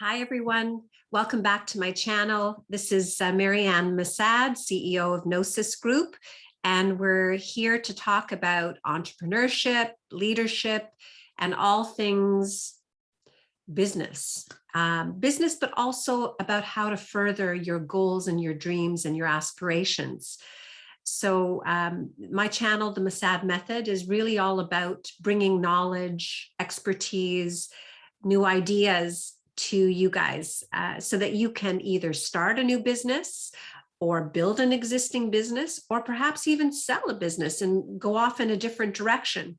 Hi, everyone. Welcome back to my channel. This is Marianne Massad, CEO of Gnosis Group, and we're here to talk about entrepreneurship, leadership, and all things business. Business, but also about how to further your goals and your dreams and your aspirations. So my channel, The Massad Method, is really all about bringing knowledge, expertise, new ideas to you guys so that you can either start a new business or build an existing business, or perhaps even sell a business and go off in a different direction.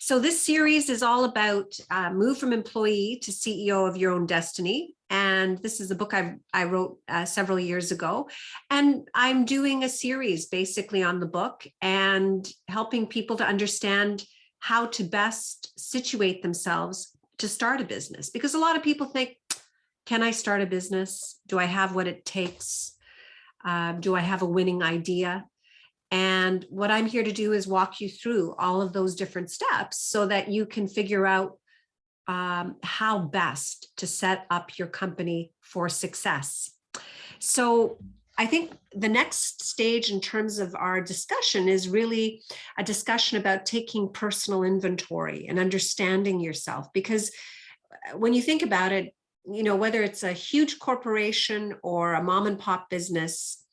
So this series is all about move from employee to CEO of your own destiny. And this is a book I wrote several years ago. And I'm doing a series basically on the book and helping people to understand how to best situate themselves to start a business. Because a lot of people think, can I start a business? Do I have what it takes? Do I have a winning idea? And what I'm here to do is walk you through all of those different steps so that you can figure out how best to set up your company for success. So I think the next stage in terms of our discussion is really a discussion about taking personal inventory and understanding yourself. Because when you think about it, you know, whether it's a huge corporation or a mom and pop business,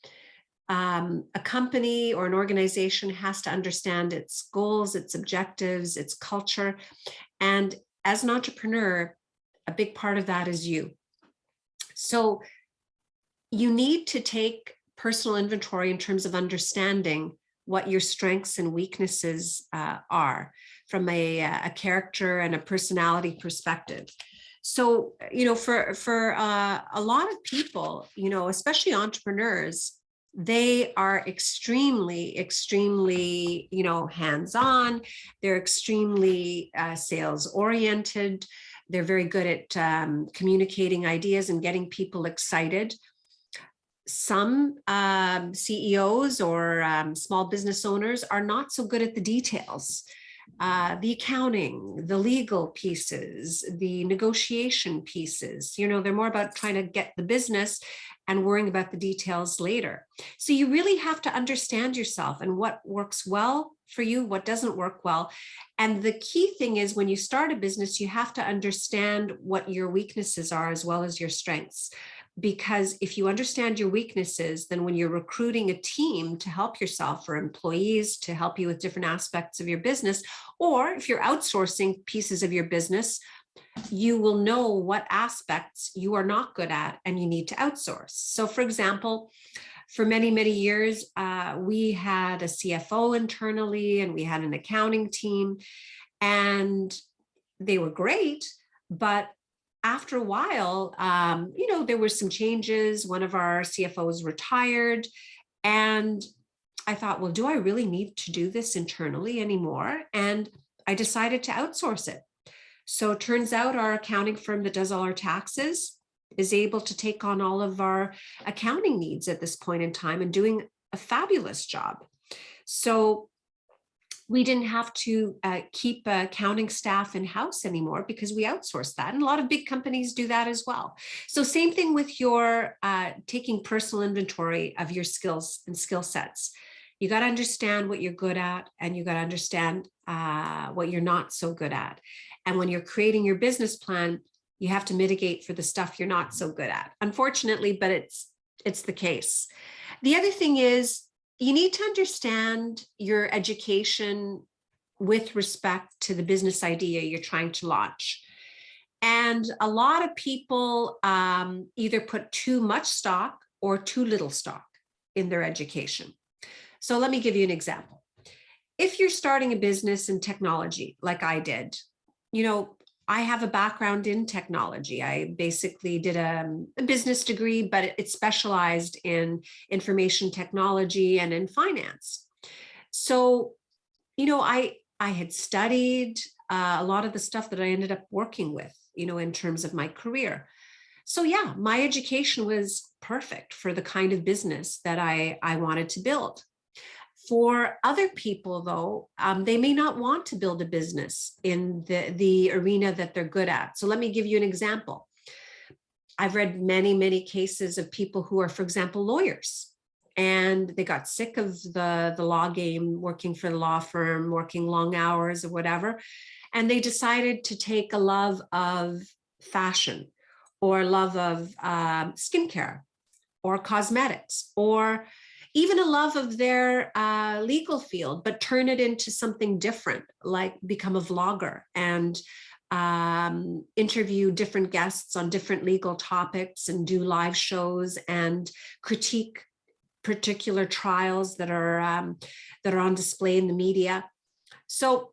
a company or an organization has to understand its goals, its objectives, its culture. And as an entrepreneur, a big part of that is you. So you need to take personal inventory in terms of understanding what your strengths and weaknesses are from a character and a personality perspective. So, you know, for a lot of people, you know, especially entrepreneurs, they are extremely, you know, hands-on. They're extremely sales oriented. They're very good at communicating ideas and getting people excited. Some CEOs or small business owners are not so good at the details. The accounting, the legal pieces, the negotiation pieces, you know, they're more about trying to get the business and worrying about the details later. So you really have to understand yourself and what works well for you, what doesn't work well. And the key thing is when you start a business, you have to understand what your weaknesses are as well as your strengths. Because if you understand your weaknesses, then when you're recruiting a team to help yourself or employees to help you with different aspects of your business, or if you're outsourcing pieces of your business, you will know what aspects you are not good at and you need to outsource. So for example, for many, many years, we had a CFO internally and we had an accounting team and they were great, but after a while, you know, there were some changes. One of our CFOs retired and I thought, well, do I really need to do this internally anymore? And I decided to outsource it. So it turns out our accounting firm that does all our taxes is able to take on all of our accounting needs at this point in time and doing a fabulous job. So we didn't have to keep accounting staff in-house anymore because we outsourced that. And a lot of big companies do that as well. So same thing with your taking personal inventory of your skills and skill sets. You got to understand what you're good at and you got to understand what you're not so good at. And when you're creating your business plan, you have to mitigate for the stuff you're not so good at, unfortunately, but it's the case. The other thing is you need to understand your education with respect to the business idea you're trying to launch. And a lot of people either put too much stock or too little stock in their education. So let me give you an example. If you're starting a business in technology, like I did, you know, I have a background in technology. I basically did a business degree, but it specialized in information technology and in finance. So, you know, I had studied a lot of the stuff that I ended up working with, you know, in terms of my career. So yeah, my education was perfect for the kind of business that I wanted to build. For other people, though, they may not want to build a business in the arena that they're good at. So let me give you an example. I've read many, many cases of people who are, for example, lawyers, and they got sick of the law game, working for the law firm, working long hours or whatever. And they decided to take a love of fashion or love of skincare or cosmetics, or even a love of their legal field, but turn it into something different, like become a vlogger and interview different guests on different legal topics and do live shows and critique particular trials that are on display in the media. So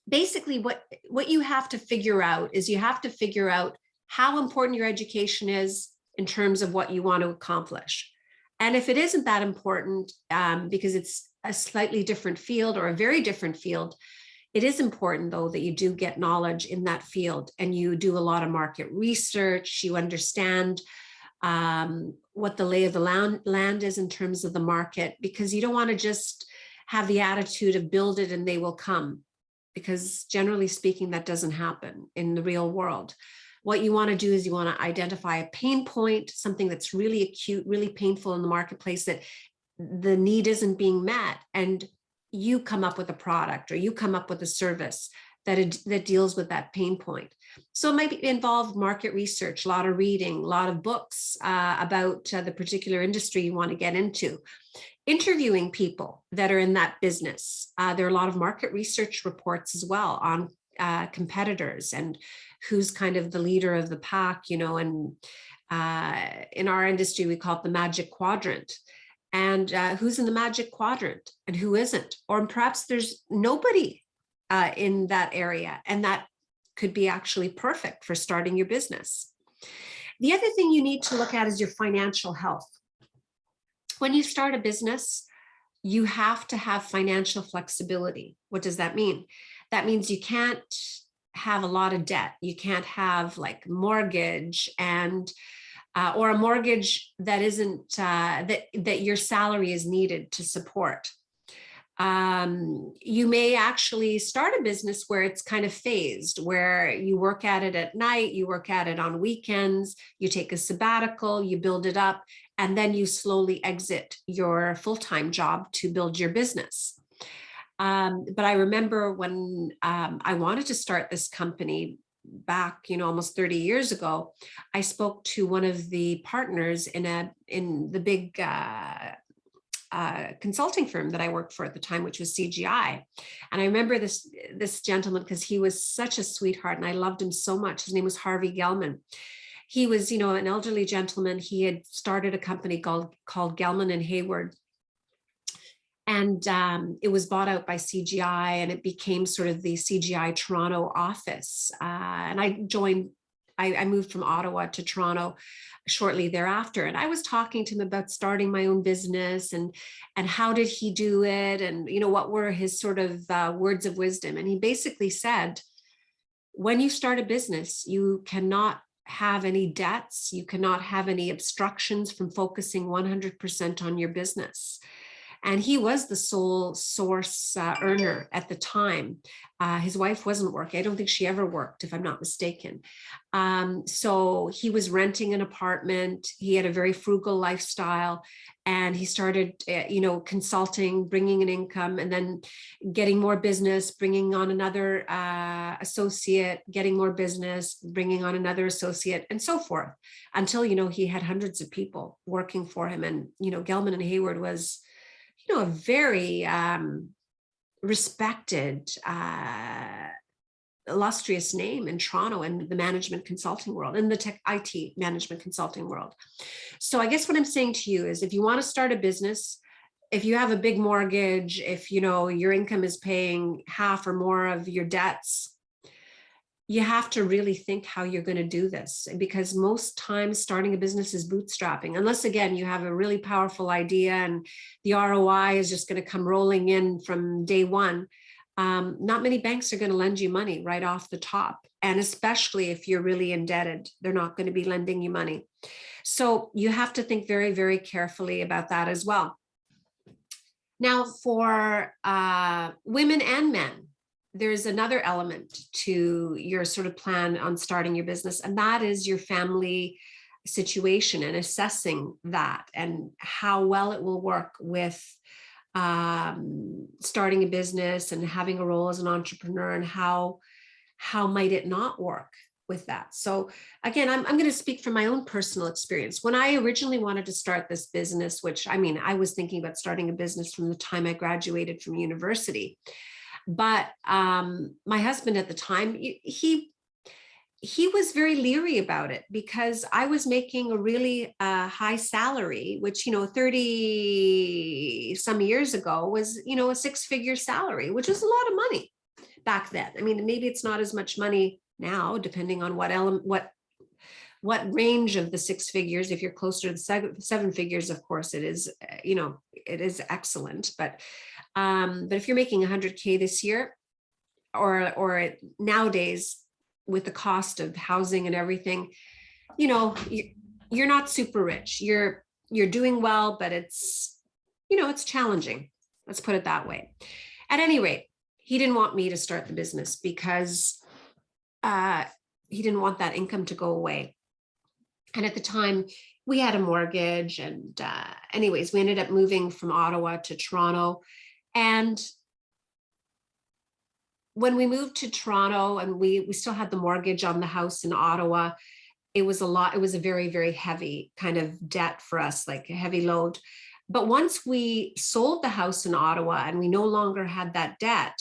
basically what you have to figure out is you have to figure out how important your education is in terms of what you want to accomplish. And if it isn't that important, because it's a slightly different field or a very different field, it is important, though, that you do get knowledge in that field and you do a lot of market research. You understand what the lay of the land is in terms of the market, because you don't want to just have the attitude of build it and they will come, because generally speaking, that doesn't happen in the real world. What you want to do is you want to identify a pain point, something that's really acute, really painful in the marketplace, that the need isn't being met, and you come up with a product or you come up with a service that deals with that pain point. So it might involve market research, a lot of reading, a lot of books about the particular industry you want to get into, interviewing people that are in that business. There are a lot of market research reports as well on competitors and who's kind of the leader of the pack, you know, and in our industry, we call it the magic quadrant. And who's in the magic quadrant and who isn't, or perhaps there's nobody in that area, and that could be actually perfect for starting your business. The other thing you need to look at is your financial health. When you start a business, you have to have financial flexibility. What does that mean? That means you can't have a lot of debt. You can't have like mortgage and or a mortgage that isn't that your salary is needed to support. You may actually start a business where it's kind of phased, where you work at it at night, you work at it on weekends, you take a sabbatical, you build it up, and then you slowly exit your full-time job to build your business. But I remember when I wanted to start this company back, you know, almost 30 years ago, I spoke to one of the partners in the big consulting firm that I worked for at the time, which was CGI. And I remember this gentleman because he was such a sweetheart and I loved him so much. His name was Harvey Gelman. He was, you know, an elderly gentleman. He had started a company called Gelman and Hayward. And it was bought out by CGI and it became sort of the CGI Toronto office. And I moved from Ottawa to Toronto shortly thereafter. And I was talking to him about starting my own business and how did he do it? And, you know, what were his sort of words of wisdom? And he basically said, when you start a business, you cannot have any debts. You cannot have any obstructions from focusing 100% on your business. And he was the sole source earner at the time. His wife wasn't working. I don't think she ever worked, if I'm not mistaken. So he was renting an apartment. He had a very frugal lifestyle. And he started, you know, consulting, bringing an income, and then getting more business, bringing on another associate, getting more business, bringing on another associate, and so forth, until, you know, he had hundreds of people working for him. And, you know, Gelman and Hayward was, you know, a very respected, illustrious name in Toronto and the management consulting world, in the tech IT management consulting world. So I guess what I'm saying to you is, if you want to start a business, if you have a big mortgage, if, you know, your income is paying half or more of your debts, you have to really think how you're going to do this, because most times starting a business is bootstrapping, unless again, you have a really powerful idea and the ROI is just going to come rolling in from day one. Not many banks are going to lend you money right off the top. And especially if you're really indebted, they're not going to be lending you money. So you have to think very, very carefully about that as well. Now, for women and men, there's another element to your sort of plan on starting your business, and that is your family situation and assessing that and how well it will work with starting a business and having a role as an entrepreneur, and how might it not work with that. So again, I'm going to speak from my own personal experience. When I originally wanted to start this business, which I mean, I was thinking about starting a business from the time I graduated from university. But my husband at the time, he was very leery about it because I was making a really high salary, which, 30 some years ago was, a six-figure salary, which was a lot of money back then. I mean, maybe it's not as much money now, depending on what range of the six figures. If you're closer to the seven figures, of course, it is, it is excellent. But if you're making 100K this year, or nowadays, with the cost of housing and everything, you're not super rich. You're doing well, but it's, it's challenging. Let's put it that way. At any rate, he didn't want me to start the business because he didn't want that income to go away. And at the time, we had a mortgage, and anyways, we ended up moving from Ottawa to Toronto. And when we moved to Toronto, and we still had the mortgage on the house in Ottawa, it was a lot. It was a very, very heavy kind of debt for us, like a heavy load. But once we sold the house in Ottawa and we no longer had that debt,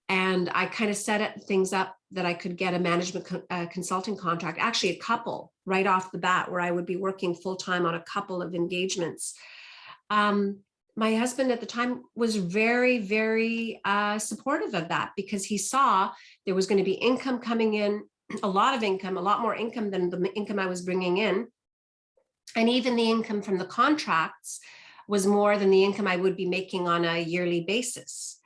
and I kind of set things up that I could get a management consulting contract, actually a couple right off the bat, where I would be working full-time on a couple of engagements. My husband at the time was very, very supportive of that, because he saw there was going to be income coming in, a lot of income, a lot more income than the income I was bringing in. And even the income from the contracts was more than the income I would be making on a yearly basis.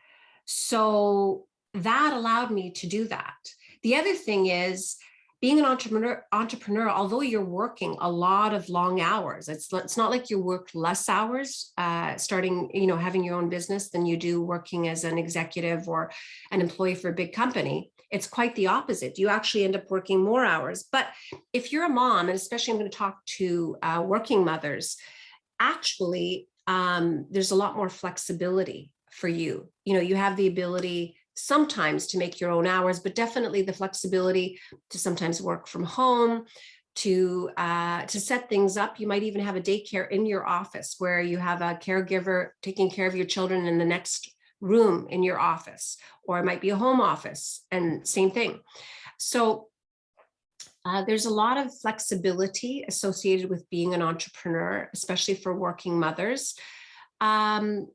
So that allowed me to do that. The other thing is, being an entrepreneur, although you're working a lot of long hours, it's not like you work less hours starting, having your own business than you do working as an executive or an employee for a big company. It's quite the opposite. You actually end up working more hours. But if you're a mom, and especially I'm going to talk to working mothers, actually, there's a lot more flexibility for you. You have the ability sometimes to make your own hours, but definitely the flexibility to sometimes work from home, to set things up. You might even have a daycare in your office where you have a caregiver taking care of your children in the next room in your office, or it might be a home office, and same thing. So there's a lot of flexibility associated with being an entrepreneur, especially for working mothers. For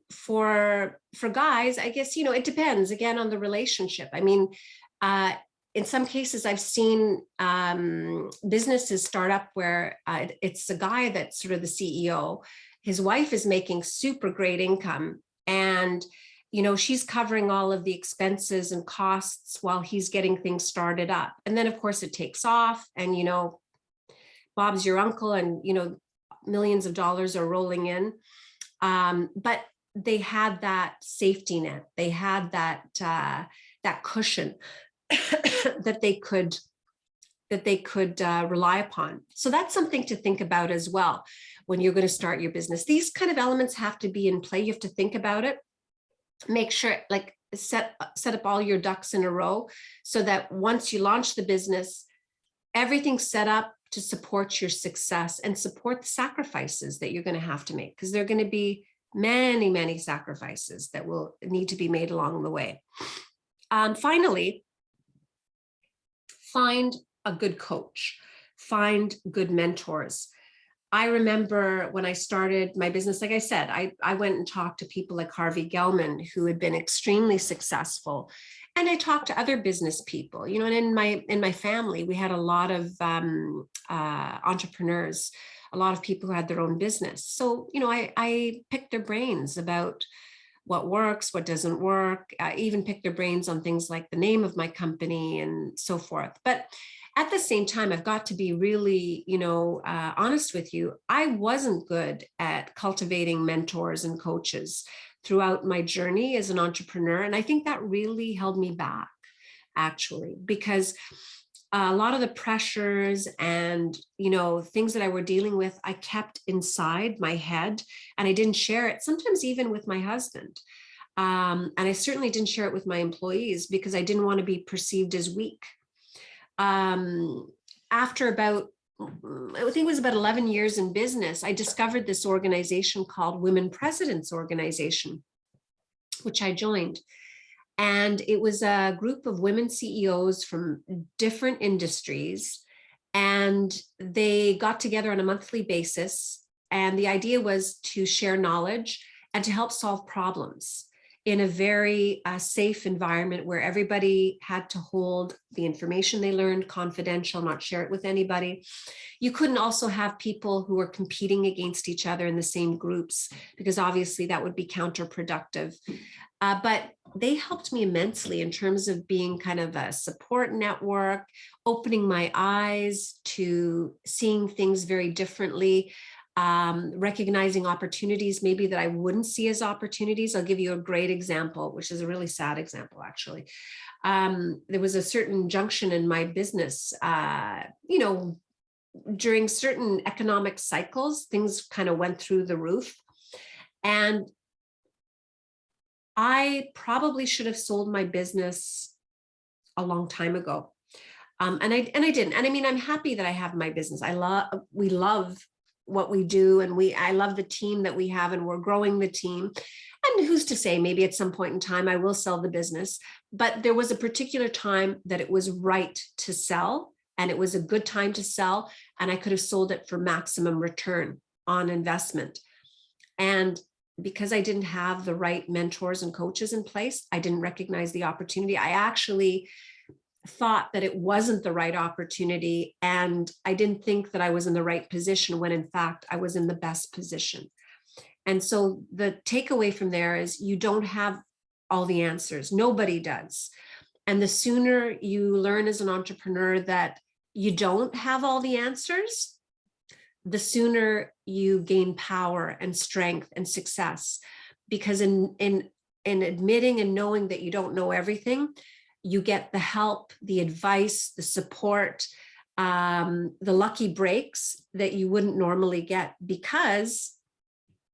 guys, I guess, it depends again on the relationship. I mean, in some cases, I've seen businesses start up where it's a guy that's sort of the CEO. His wife is making super great income, and she's covering all of the expenses and costs while he's getting things started up. And then, of course, it takes off, and Bob's your uncle, and millions of dollars are rolling in. But they had that safety net. They had that cushion that they could rely upon. So that's something to think about as well when you're going to start your business. These kind of elements have to be in play. You have to think about it. Make sure, like, set up all your ducks in a row, so that once you launch the business, everything's set up to support your success and support the sacrifices that you're going to have to make, because there are going to be many, many sacrifices that will need to be made along the way. Finally, find a good coach, find good mentors. I remember when I started my business, like I said, I went and talked to people like Harvey Gelman, who had been extremely successful. And I talked to other business people, and in my family, we had a lot of entrepreneurs, a lot of people who had their own business. So, I picked their brains about what works, what doesn't work. I even picked their brains on things like the name of my company and so forth. But at the same time, I've got to be really, honest with you. I wasn't good at cultivating mentors and coaches. throughout my journey as an entrepreneur. And I think that really held me back, actually, because a lot of the pressures and, things that I were dealing with, I kept inside my head and I didn't share it, sometimes even with my husband. And I certainly didn't share it with my employees because I didn't want to be perceived as weak. After about, I think it was about 11 years in business, I discovered this organization called Women Presidents Organization, which I joined. And it was a group of women CEOs from different industries. And they got together on a monthly basis. And the idea was to share knowledge and to help solve problems in a very safe environment where everybody had to hold the information they learned confidential, not share it with anybody. You couldn't also have people who were competing against each other in the same groups, because obviously that would be counterproductive. But they helped me immensely in terms of being kind of a support network, opening my eyes to seeing things very differently, recognizing opportunities maybe that I wouldn't see as opportunities. I'll give you a great example, which is a really sad example, actually. There was a certain junction in my business, during certain economic cycles, things kind of went through the roof. And I probably should have sold my business a long time ago. And I didn't. And I mean, I'm happy that I have my business. We love what we do. And I love the team that we have, and we're growing the team. And who's to say, maybe at some point in time, I will sell the business. But there was a particular time that it was right to sell, and it was a good time to sell. And I could have sold it for maximum return on investment. And because I didn't have the right mentors and coaches in place, I didn't recognize the opportunity. I actually thought that it wasn't the right opportunity, and I didn't think that I was in the right position when in fact I was in the best position. And so the takeaway from there is you don't have all the answers. Nobody does. And the sooner you learn as an entrepreneur that you don't have all the answers, the sooner you gain power and strength and success. Because in admitting and knowing that you don't know everything, you get the help, the advice, the support, the lucky breaks that you wouldn't normally get, because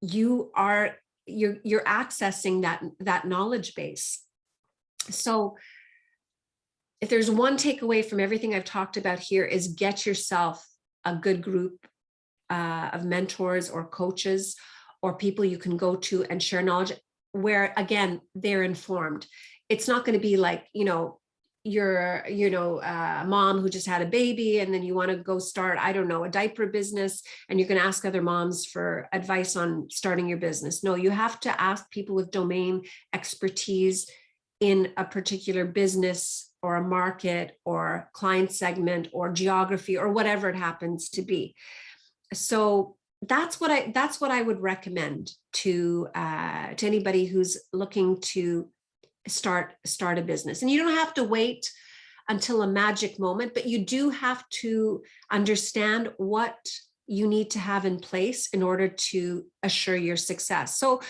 you're accessing that knowledge base. So if there's one takeaway from everything I've talked about here, is get yourself a good group of mentors or coaches or people you can go to and share knowledge where, again, they're informed. It's not going to be like, you're, a mom who just had a baby and then you want to go start, I don't know, a diaper business, and you're going to ask other moms for advice on starting your business. No, you have to ask people with domain expertise in a particular business or a market or client segment or geography or whatever it happens to be. So that's what I would recommend to anybody who's looking to start a business. And you don't have to wait until a magic moment, but you do have to understand what you need to have in place in order to assure your success. So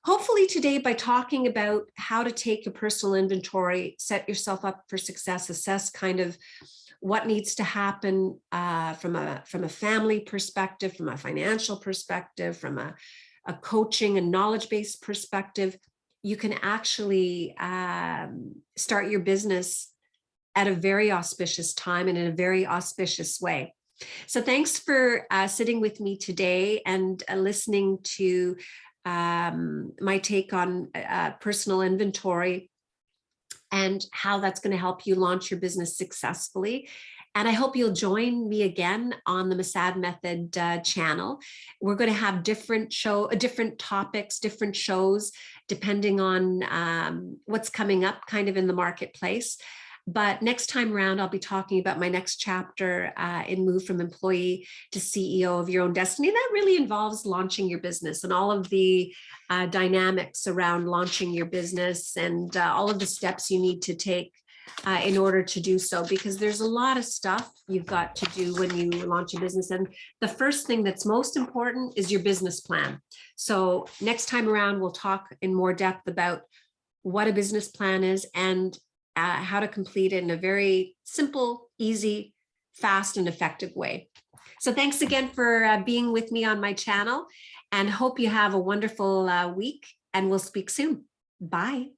hopefully today, by talking about how to take a personal inventory, set yourself up for success, assess kind of what needs to happen from a family perspective, from a financial perspective, from a coaching and knowledge-based perspective, you can actually start your business at a very auspicious time and in a very auspicious way. So thanks for sitting with me today and listening to my take on personal inventory and how that's going to help you launch your business successfully. And I hope you'll join me again on the Massad Method channel. We're going to have different topics, different shows, depending on what's coming up kind of in the marketplace. But next time around, I'll be talking about my next chapter in Move from Employee to CEO of Your Own Destiny. That really involves launching your business and all of the dynamics around launching your business and all of the steps you need to take in order to do so, because there's a lot of stuff you've got to do when you launch a business. And the first thing that's most important is your business plan. So next time around, we'll talk in more depth about what a business plan is and how to complete it in a very simple, easy, fast, and effective way. So thanks again for being with me on my channel, and hope you have a wonderful week, and we'll speak soon. Bye.